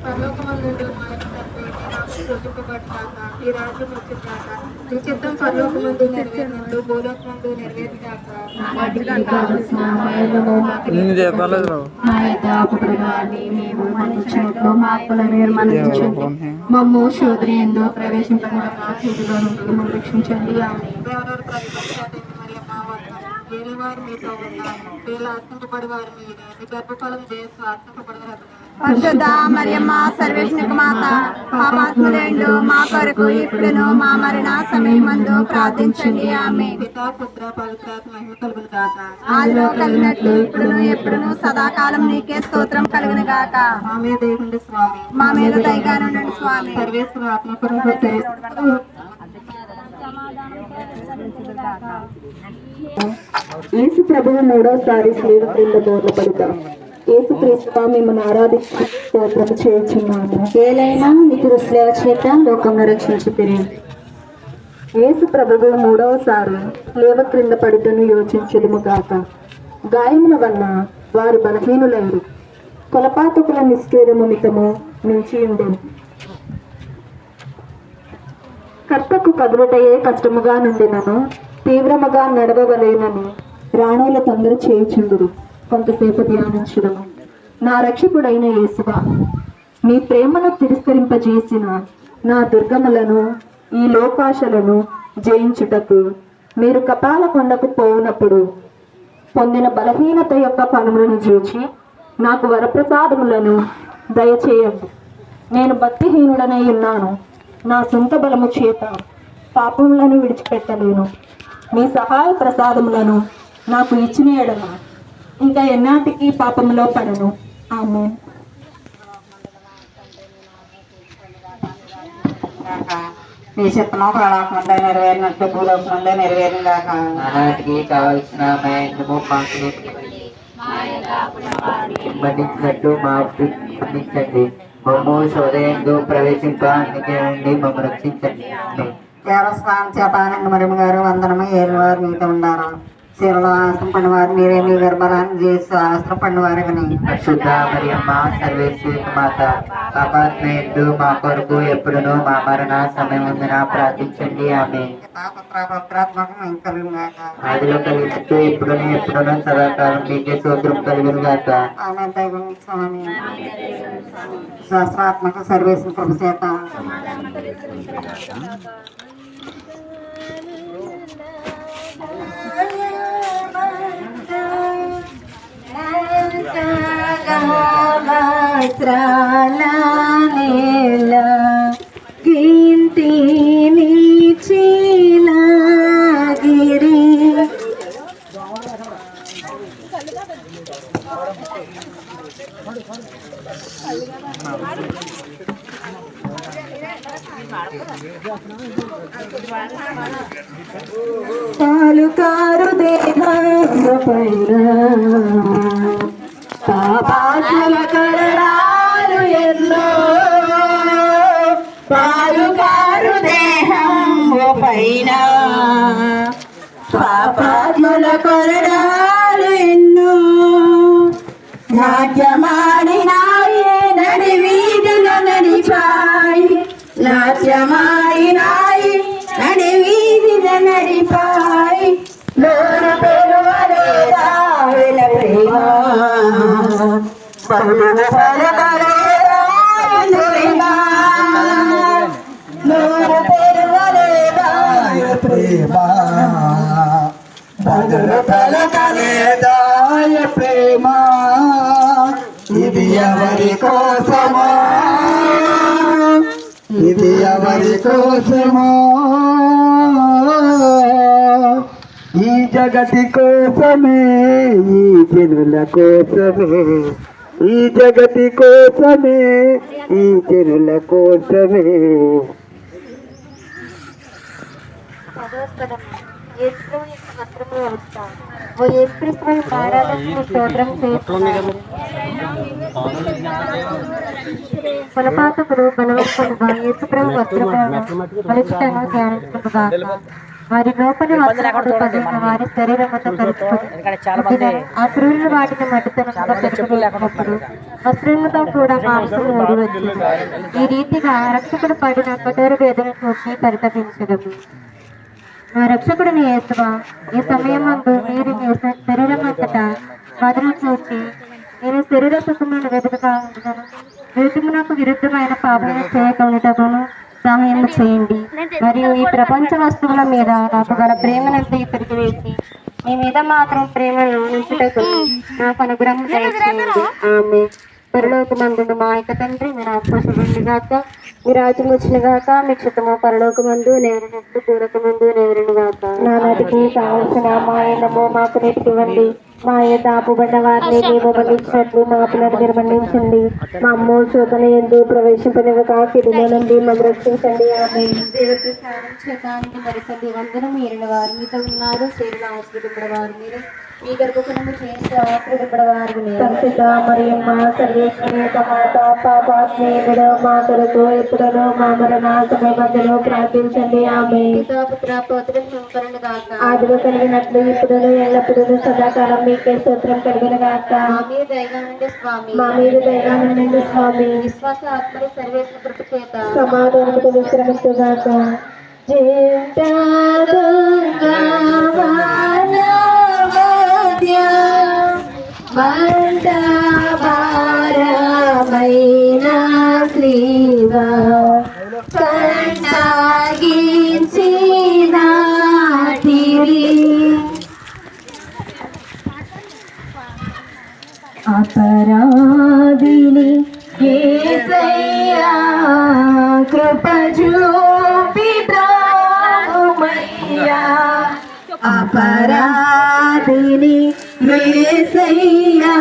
పరలోకమందుండు మా యొక్క తండ్రి, నీ నామం పూజింపబడుగాక, నీ రాజ్యం వచ్చుగాక, నీ చిత్తం పరలోకమందు నెరవేరినట్లు భూలోకమందు నెరవేరుగాక. వాటికి కావలసిన ఆహారము మాకు నేర్పము. మా యొక్క అప్పుడున్న వారిని మేము మన్నించినట్లు మా అప్పులను మీరు మన్నించండి. మమ్ము శోధన యందు ప్రవేశింపకుండా మా చేతిలో నుండి మమ్మల్ని రక్షించండి. ఆమేన్. దేవరూరు ప్రతిపక్షాన్ని మరియమ్మ వందనం. ఏలివారు మీతో ఉన్నారు, వీళ్ళ ఆత్మకపడి వారి మీద నీ గర్భఫలం చేసి ఆత్మకపడగలరు. పరిశుద్ధ మరియమ్మ సర్వేశ్వరుని మాత, పాపాత్ములైన మా కొరకు ఇప్పుడును మా మరణ సమయమందు ప్రార్థించండి. ఆమేన్. పితా పుత్ర పవిత్రాత్మ మహిమ కలుగును గాక. ఆదిలో కలిగినట్లు ఇప్పుడును ఎప్పుడును సదాకాలం నీకే స్తోత్రం కలుగును గాక. మా మీద దయగండి స్వామి, మా మీద దయగా నుండండి స్వామి. సర్వేశ్వర ఆత్మకరం యేసు ప్రభువు మూడోసారి శిలువ క్రింద బోర్లపడతాం. యేసు క్రీస్తు మిమ్మల్ని ఆరాధించి స్తోత్రం చేయుచున్నాము. ఏలైనా నీకు రుసుల చేత లోకంలో రక్షించుతిరి. యేసు ప్రభువు మూడవసారి శిలువ క్రింద పడుటను యోచించుదుము గాక. గాయముల వలన వారు బలహీనులైరు, కొలపాతకుల నిష్ఠూరము మితము మించి ఉండెను. కర్తకు కదులుటయే కష్టముగా నుండినను తీవ్రముగా నడవవలేనని రాణుల తొందర చేయుచుండురు. కొంతసేపు ధ్యానించుదము. నా రక్షకుడైన యేసువా, మీ ప్రేమను తిరస్కరింపజేసిన నా దుర్గములను ఈ లోకాశలను జయించుటకు మీరు కపాల కొండకు పోవునప్పుడు పొందిన బలహీనత యొక్క ఫలములను చూచి నాకు వరప్రసాదములను దయచేయండి. నేను భక్తిహీనుడనై ఉన్నాను, నా సొంత బలము చేత పాపములను విడిచిపెట్టలేను. మీ సహాయ ప్రసాదములను నాకు ఇచ్చిన ఎడల ఇంకా ఎన్నాటికి పాపములో పడను. ఆమేన్. మీ చిత్తము పరలోకమందు నెరవేరినట్లు భూలోకమందు నెరవేరును గాక. నానాటికి కావలసిన మేము మాకు మన్నించినట్లు మా మన్నించండి. మమ్ము శోధయందు ప్రవేశింపండి, మమ్మల్ని రక్షించండి. దేవస్వామి చేత మరియు గారు వందనము. ఏలివారు మీతో ఉండారు, చీరలో ఆస్త్రం పండు వారు మీరే మీ గర్భాలను చేసి ఆస్త్రం పండు వారు పరిశుద్ధ మరియమ్మ సర్వేశ్వరి మాత, పాపాత్మయందు మా కొరకు ఎప్పుడును మా మరణ సమయమున ప్రార్థించండి. ఆమె ఆదిలో కలిగినట్టు ఎప్పుడును ఎప్పుడును సదాకాలం మీకే స్తోత్రం కలుగును గాక. స్వామి శాస్త్రాత్మక సర్వేశ్వర ప్రభు చేత పాలుకారు దేహపైన పాపాత్మల కరడాలు ఎన్నో, పాలుకారు దేహము పైన పాపాత్మల కరడాలు ఎన్నో, నాట్యమాడినాయి నడి వీధిలో నడిపాయి, నాట్యమాడినాయి నడి వీధిలో నడిపాయి, నోరు పెరువలేదా వెల ప్రేమ, బహుళ పలకలేదా ప్రేమ, నోరు పెరువలేదా ప్రేమ, బహుళ పలకలేదా ప్రేమ, ఇది ఎవరి కోసమో, ఇది ఎవరి కోసమో, ఈ జగతి కోసమే, ఈ జనుల కోసమే, ఈ జగతి కోసమే, ఈ జనుల కోసమే. కొలపాతకుడు బలవంతుడుగా యేసుప్రభు వస్త్రములను బలిష్టను ధ్యానించుగాక. వారి లోపలి వస్త్రములు పగిలిన వారి శరీరముతో కలుపుకొని ఆ క్రూరులు వాటిని మట్టితనంలో పెట్టుకున్నప్పుడు వస్త్రములతో కూడా మాంసము ఊడివచ్చింది. ఈ రీతిగా రక్షకుడు పడిన కఠోర వేదన చూసి పరితపించడము. మా రక్షకుడిని యేసువా, ఈ సమయమందు మీరు మీ శరీరం అంతటా వదనం చూసి నేను శరీర సుఖములను వెతుకుతా ఉంటున్నాను. ఋతుమునకు విరుద్ధమైన పాపలను చేయగలుగుటకును సహాయం చేయండి. మరియు ఈ ప్రపంచ వస్తువుల మీద నాకు గల ప్రేమనంతా ఇప్పటికి వేసి మీ మీద మాత్రం ప్రేమను ఉంచుటకు నాకు అనుగ్రహం దయచేయండి. ఆమె పరలోకమందును మా యొక్క తండ్రి మీరు ఆశ్వాసండి గాక, మీ రాజ్యం వచ్చిన గాక, మీ చిత్తము పరలోకమందు నేరినట్టు పూరకమందు నేరిన గాక. నా నటికి కావలసిన మాయనము మాకు నేటికి ఇవ్వండి. మా యొక్క ఆపుబడ్డ వారిని మేము మన్నించినట్లు మా పిల్లలు మీరు మన్నించండి. మా అమ్మ శోధన ఎందు ప్రవేశింపనివ్వక కీడులో నుండి మమ్మల్ని రక్షించండి. ఆమె దేవప్రసాదం చేతానికి మరిసండి వందనం ఏరిన వారు మీతో ఉన్నారు. శరీర ఆశ్రదింపడ వారు మీరు మీ గర్భకులము చేసి ఆశ్రదింపడ వారు పరిశుద్ధ మరియమ్మ సర్వేశ్వరి మాత పాపాత్మేయుడు మా కొరకు ఎప్పుడనో మా మరణ సమయమధ్యలో ప్రార్థించండి. ఆమె పుత్ర పౌత్ర సంకరణ గాక ఆదిలో కలిగినట్లు ఇప్పుడు ఎల్లప్పుడూ సదాకాలం మీకే స్తోత్రం కలిగిన గాక. మా మీద దయగా ఉండండి స్వామి. విశ్వాస ఆత్మని సర్వేశ్వర కృప చేత సమాధానముతో విశ్రమిస్తుగాక. శ్రీవా కంటాగించిన అపరాధిని యేసయ్యా కృప చూపి బ్రాహ్మయ్యా. అపరాధిని యేసయ్యా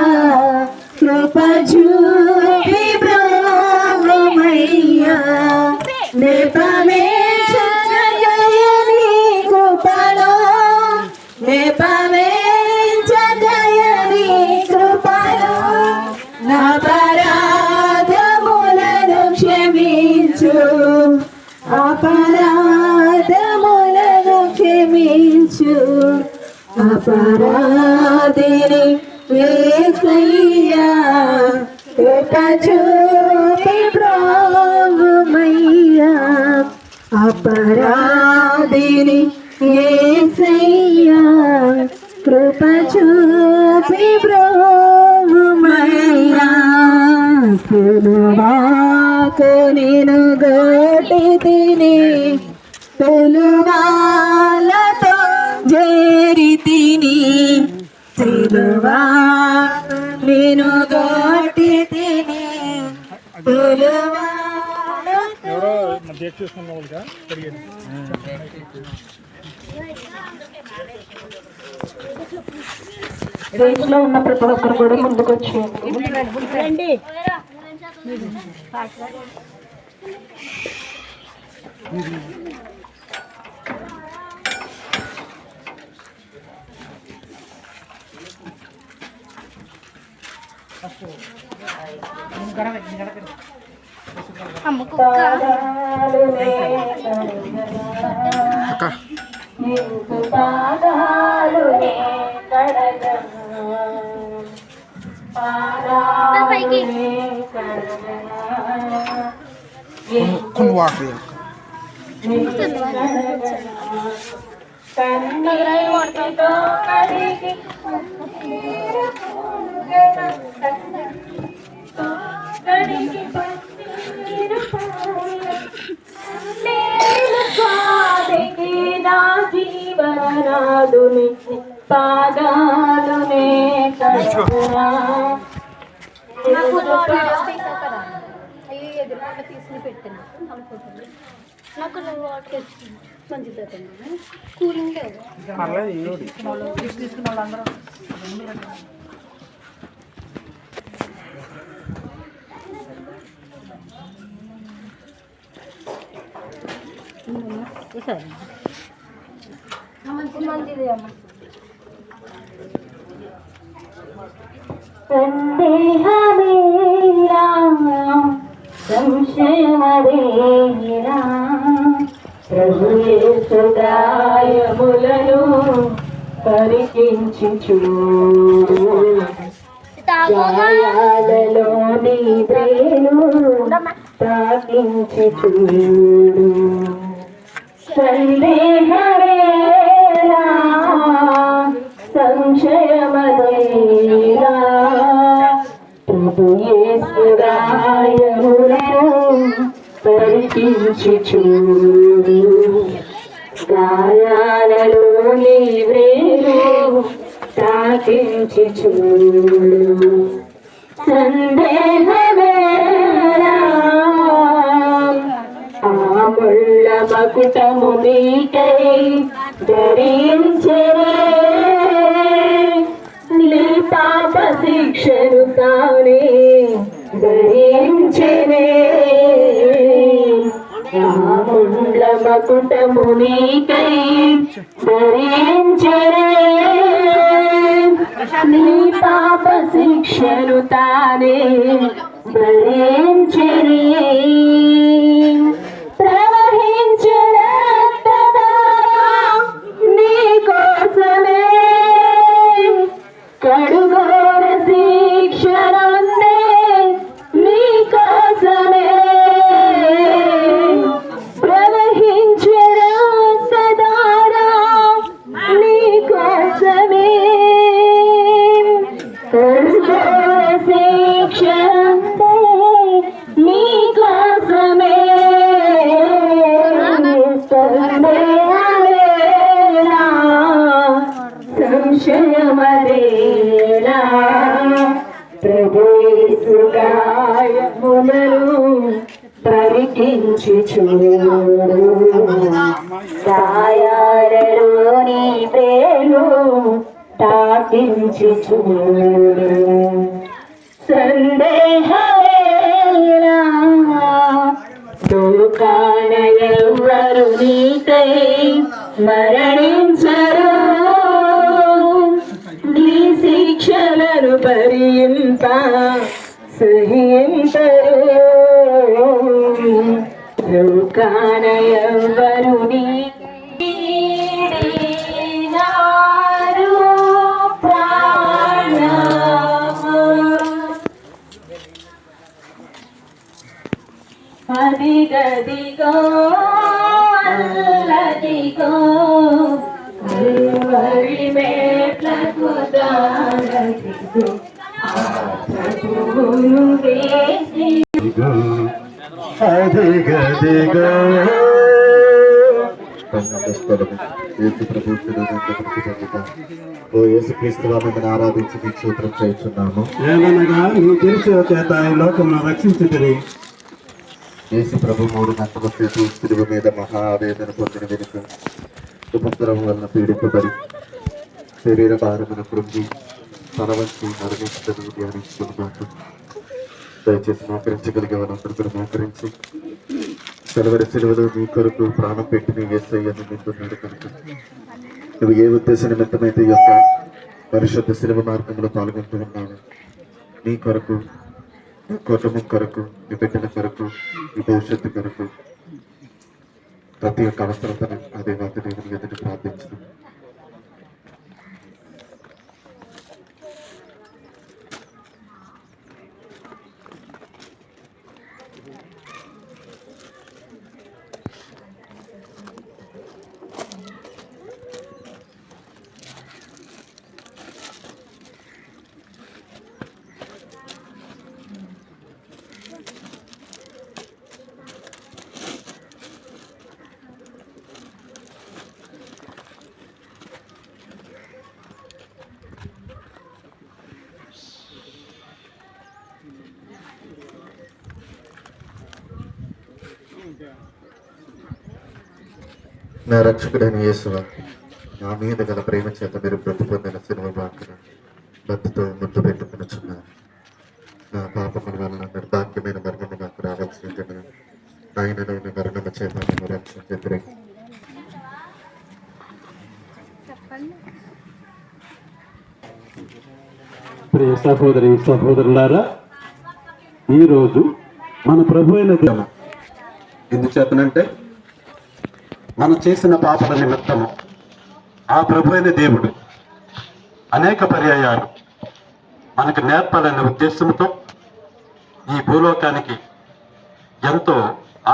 కృప చూపి బ్రాహ్మయ్యా. నేపమే జయని కృపలో నేపమే అపరాధములను క్షమించు అపరాధములను క్షమించు. అపరాధిని యేసయ్యా కృప చూపి బ్రాహ్మయ్యా. అపరాధిని యేసయ్యా కృప చూపి బ్రాహ్మయ్యా. సిలువాకు నేను గొట్టి తిని సిలువాలతో చేరి తిని సిలువాకు నేను గొట్టి తిని రేంజ్లో ఉన్న ప్రతి ఒక్కరు కూడా ముందుకు వచ్చేయండి. కొన్ని వాటర్ నా జీవనాదుని పాదాలునే కడుగునా. ఎదురుకుండా తీసుకుని పెట్టాను అనుకుంటుంది. నాకు వాటర్ మంచిది కూలింగ్ లేదు. తీసుకున్న వాళ్ళందరూ మంచిది అమ్మ. సందేహమేరా సంశయమేరా ప్రభు యేసు గాయములను పరికించి చూడు, గాయాలలోని వేలు తాకించి చూడు. సందేహమేలా సంశయమదేలా, ప్రభు యేసు గాయములను పరికించి చూడు, గాయాలలోని వేలు తాకించి చూడు. సందేహమేలా ఆ ముళ్ళ మకుటము నీకై ధరించెనే, నీ పాప శిక్షను తానే ధరించెనే. ఆ ముళ్ళ మకుటము నీకై ధరించెనే, నీ పాప శిక్షను తానే భరించెనే. ప్రవహించు రక్తధార నీ కోసమే, కడుగోర శిక్షనుందే నీ కోసమే. ప్రవహించు రక్తధార నీ కోసమే, కడుగోర శిక్షనుందే నీ కోసమే. సందేహమేలా సంశయమదేలా, ప్రభు యేసు గాయములను పరికించి చూడు, గాయాలలోని వేలు తాకించి చూడు. సందేహమేలా లోకాన ఎవ్వరు నీకై మరణించరు, నీ శిక్షలను భరింప సహించరు. లోకాన ఎవ్వరు నీరు ప్రాణము అదిగదిగో అల్లదిగో వరి మేట్లకు దారదిగో, ప్రభువును వేసి అదిగదిగో ఓ యేసుక్రీస్తు మిమ్మల్ని ఆరాధించి మీకు స్తోత్రం చేస్తున్నాము. ఏమనగా నీ తెలిసిన చేత ఈ లోకమును రక్షించుటరి. యేసు ప్రభు 3 గంటల సేపు శిలువ మీద మహావేదన పొందిన వెనుక ఉపద్రవం వలన పీడింపబడి శరీర భారమును కృంగి తన వంచి మరణించడం ధ్యానించుకున్నమాట. దయచేసి మోకరించగలిగే వాళ్ళందరూ కూడా మోకరించి కలవరి శిలువలో నీ కొరకు ప్రాణం పెట్టి నీ యేసయ్యను నింపున్నాడు కనుక నువ్వు ఏ ఉద్దేశ నిమిత్తమైతే ఈ యొక్క పరిశుద్ధ శిలువ మార్గంలో పాల్గొంటూ ఉన్నావు, నీ కొరకు, నీ కుటుంబం కొరకు, నీ బిడ్డల కొరకు, నీ భవిష్యత్తు కొరకు ప్రతి ఒక్క అవసరతను అదే వాటి దేవుని ఎదుటి ప్రార్థించడం. నా రక్షకుడైన యేసువా, నా మీద గల ప్రేమ చేత మీరు బ్రతి పొందిన సినిమ బాకును భక్తితో ముద్దు పెట్టుకునిచున్నారు. నా పాపముల వలన నిర్భాగ్యమైన మరణము నాకు రావాల్సి ఉండగా ఆయనలోని మరణము చేత నేను రక్షించెదరు. ప్రియ సహోదరి సహోదరులారా, ఈరోజు మన ప్రభు అయిన ఎందుకు చెప్పనంటే మనం చేసిన పాపల నిమిత్తము ఆ ప్రభు అయిన దేవుడు అనేక పర్యాయాలు మనకు నేర్పాలనే ఉద్దేశంతో ఈ భూలోకానికి ఎంతో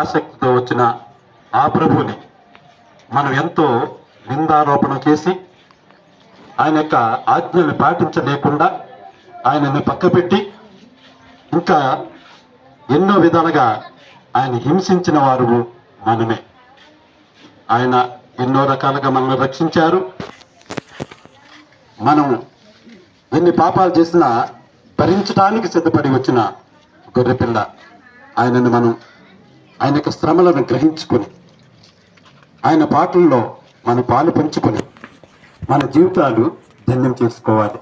ఆసక్తితో వచ్చిన ఆ ప్రభువుని మనం ఎంతో నిందారోపణ చేసి ఆయన యొక్క ఆజ్ఞలు పాటించలేకుండా ఆయనను పక్కపెట్టి ఇంకా ఎన్నో విధాలుగా ఆయన హింసించిన వారు మనమే. ఆయన ఎన్నో రకాలుగా మనల్ని రక్షించారు. మనం ఎన్ని పాపాలు చేసినా భరించడానికి సిద్ధపడి వచ్చిన గొర్రెపిల్ల ఆయనను మనం ఆయన యొక్క శ్రమలను గ్రహించుకొని ఆయన పాటల్లో మన పాలు పంచుకొని మన జీవితాలు ధన్యం చేసుకోవాలి.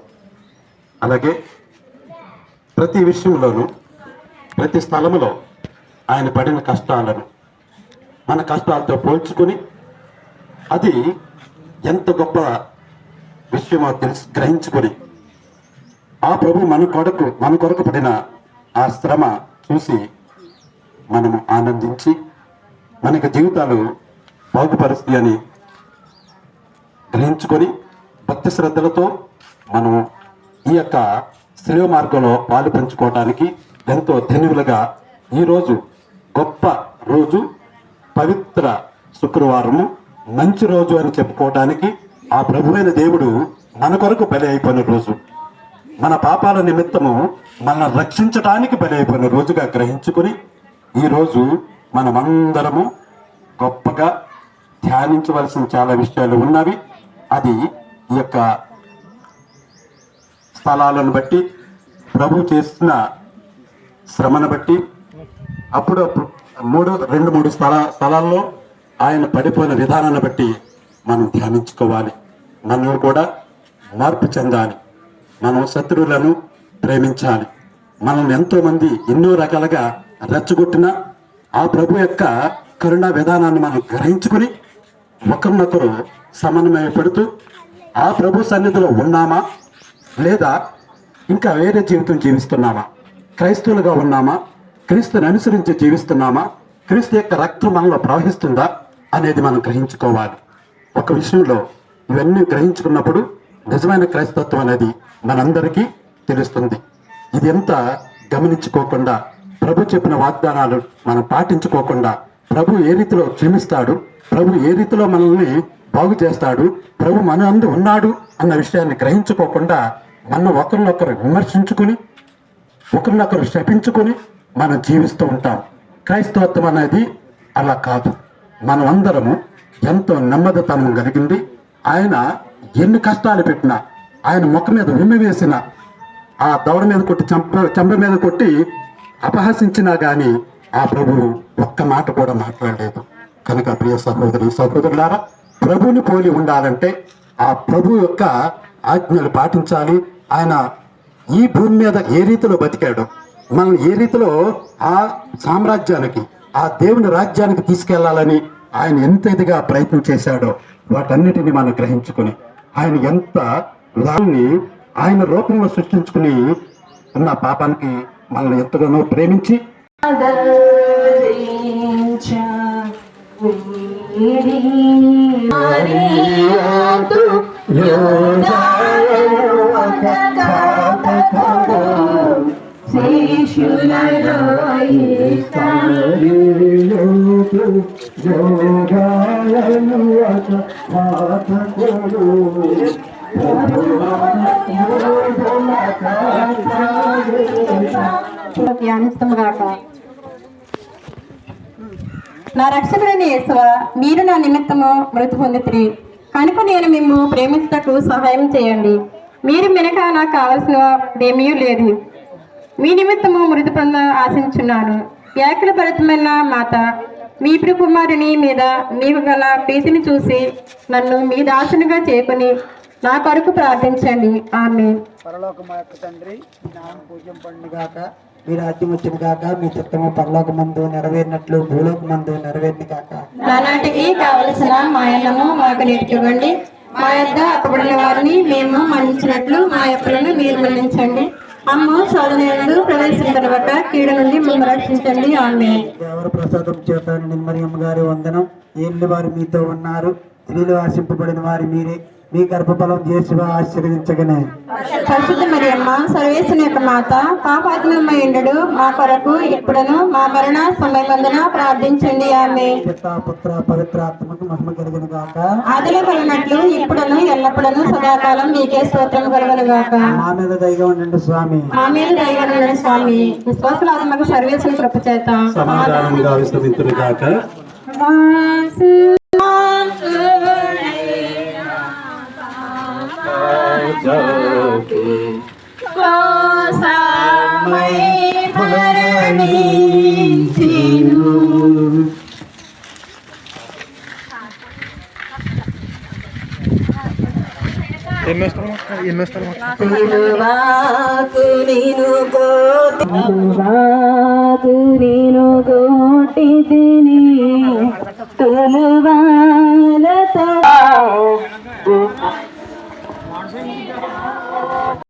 అలాగే ప్రతి విషయంలోనూ ప్రతి స్థలంలో ఆయన పడిన కష్టాలను మన కష్టాలతో పోల్చుకొని అది ఎంత గొప్ప విషయమో గ్రహించుకొని ఆ ప్రభు మన కొరకు పడిన ఆ శ్రమ చూసి మనము ఆనందించి మనకి జీవితాలు బాగుపరుస్తుంది అని గ్రహించుకొని భక్తి శ్రద్ధలతో మనము ఈ యొక్క శిలువ మార్గంలో పాలు పంచుకోవడానికి ఎంతో ధన్యులుగా ఈరోజు గొప్ప రోజు, పవిత్ర శుక్రవారము, మంచి రోజు అని చెప్పుకోవడానికి ఆ ప్రభువైన దేవుడు మన కొరకు బలి అయిపోయిన రోజు, మన పాపాల నిమిత్తము మనల్ని రక్షించడానికి బలి అయిపోయిన రోజుగా గ్రహించుకొని ఈరోజు మనమందరము గొప్పగా ధ్యానించవలసిన చాలా విషయాలు ఉన్నవి. అది ఈ యొక్క స్థలాలను బట్టి, ప్రభు చేసిన శ్రమను బట్టి, అప్పుడప్పుడు 2-3 స్థలాల్లో ఆయన పడిపోయిన విధానాన్ని బట్టి మనం ధ్యానించుకోవాలి. మనం కూడా మార్పు చెందాలి. మనం శత్రువులను ప్రేమించాలి. మనం ఎంతోమంది ఎన్నో రకాలుగా రెచ్చగొట్టిన ఆ ప్రభు యొక్క కరుణా విధానాన్ని మనం గ్రహించుకుని ఒకరినొకరు సమన్వయపడుతూ ఆ ప్రభు సన్నిధిలో ఉన్నామా లేదా ఇంకా వేరే జీవితం జీవిస్తున్నామా, క్రైస్తవులుగా ఉన్నామా, క్రీస్తుని అనుసరించి జీవిస్తున్నామా, క్రీస్తు యొక్క రక్తం మనలో ప్రవహిస్తుందా అనేది మనం గ్రహించుకోవాలి. ఒక విషయంలో ఇవన్నీ గ్రహించుకున్నప్పుడు నిజమైన క్రైస్తవత్వం అనేది మనందరికీ తెలుస్తుంది. ఇది ఎంత గమనించుకోకుండా, ప్రభు చెప్పిన వాగ్దానాలు మనం పాటించుకోకుండా, ప్రభు ఏ రీతిలో క్షమిస్తాడు, ప్రభు ఏ రీతిలో మనల్ని బాగు చేస్తాడు, ప్రభు మన అందు ఉన్నాడు అన్న విషయాన్ని గ్రహించుకోకుండా మనం ఒకరినొకరు విమర్శించుకుని ఒకరినొకరు శపించుకొని మనం జీవిస్తూ ఉంటాం. క్రైస్తవత్వం అనేది అలా కాదు. మనం అందరము ఎంతో నెమ్మదితనం కలిగింది. ఆయన ఎన్ని కష్టాలు పెట్టినా, ఆయన ముఖం మీద ఉమ్మి వేసిన, ఆ దవడ మీద కొట్టి చెంప మీద కొట్టి అపహసించినా కానీ ఆ ప్రభువు ఒక్క మాట కూడా మాట్లాడలేదు. కనుక ప్రియ సహోదరులారా, ప్రభుని పోలి ఉండాలంటే ఆ ప్రభు యొక్క ఆజ్ఞలు పాటించాలి. ఆయన ఈ భూమి మీద ఏ రీతిలో బతికాడో, మనం ఏ రీతిలో ఆ సామ్రాజ్యానికి, ఆ దేవుని రాజ్యానికి తీసుకెళ్లాలని ఆయన ఎంత ఇదిగా ప్రయత్నం చేశాడో వాటన్నిటిని మనం గ్రహించుకుని ఆయన ఎంత దాన్ని ఆయన రూపంలో సృష్టించుకుని ఉన్న పాపానికి మనల్ని ఎంతగానో ప్రేమించి ధ్యానిస్తాముగాక. నా రక్షకుడైన యేసువా, మీరు నా నిమిత్తము మృతి పొందితిరి కనుక నేను మిమ్ము ప్రేమించుటకు సహాయం చేయండి. మీరు మినక నాకు కావలసినదేమీ లేదు. మీ నిమిత్తము మృతి పొంద ఆశించున్నాను. వ్యాకుల భరితమైన మాత, మీ కుమారుని మీద మీకు గల ప్రీతిని చూసి నన్ను మీ దాసునిగా చేసుకుని నా కొరకు ప్రార్థించండి. ఆమేన్. పరలోకమా యొక్క తండ్రి, మీ నామం పూజింపబడును గాక, మీ రాజ్యం వచ్చును గాక, మీ చిత్తము పరలోకమందు నెరవేరినట్లు భూలోకమందు నెరవేరును గాక. నానాటికి కావలసిన మా అన్నము మాకు నేర్చుకోండి. మా యొద్ద అప్పబడిన వారిని మేము మన్నించినట్లు మా అప్పులను మీరు మన్నించండి. అమ్మ శోధనయందు ప్రవేశింపబట్ట కీడు నుండి మమ్మల్ని రక్షించండి. ఆమేన్. దేవర ప్రసాదం చేత నిర్మరియమ్మ గారి వందనం. ఏళ్ళు వారు మీతో ఉన్నారు, స్త్రీలు ఆశింపబడిన వారు మీరే, మీ గర్భఫలం చేసి ఆశీర్వదించగనే. పరిశుద్ధ మరియమ్మ సర్వేశ్వరుని యొక్క మాత, పాపాత్మమై ఉండడు మా కొరకు ఇప్పుడును మా మరణ సమయమందున ప్రార్థించండి. ఆమేన్. పితా పుత్ర పవిత్రాత్మకు మహిమ కలిగిన గాక. ఆదిలో కలిగినట్లు ఇప్పుడును ఎల్లప్పుడూ సదాకాలం మీకే స్తోత్రం కలుగును గాక. మా మీద దయగా ఉండండి స్వామి. మా మీద దయ ఉండండి స్వామి. విశ్వాసులాత్మక సర్వేశ్వరుని కృప చేత సమాధానముగా విశ్రమించును గాక. ఎన్నో స్థలం నేను గోటి తిని తులువా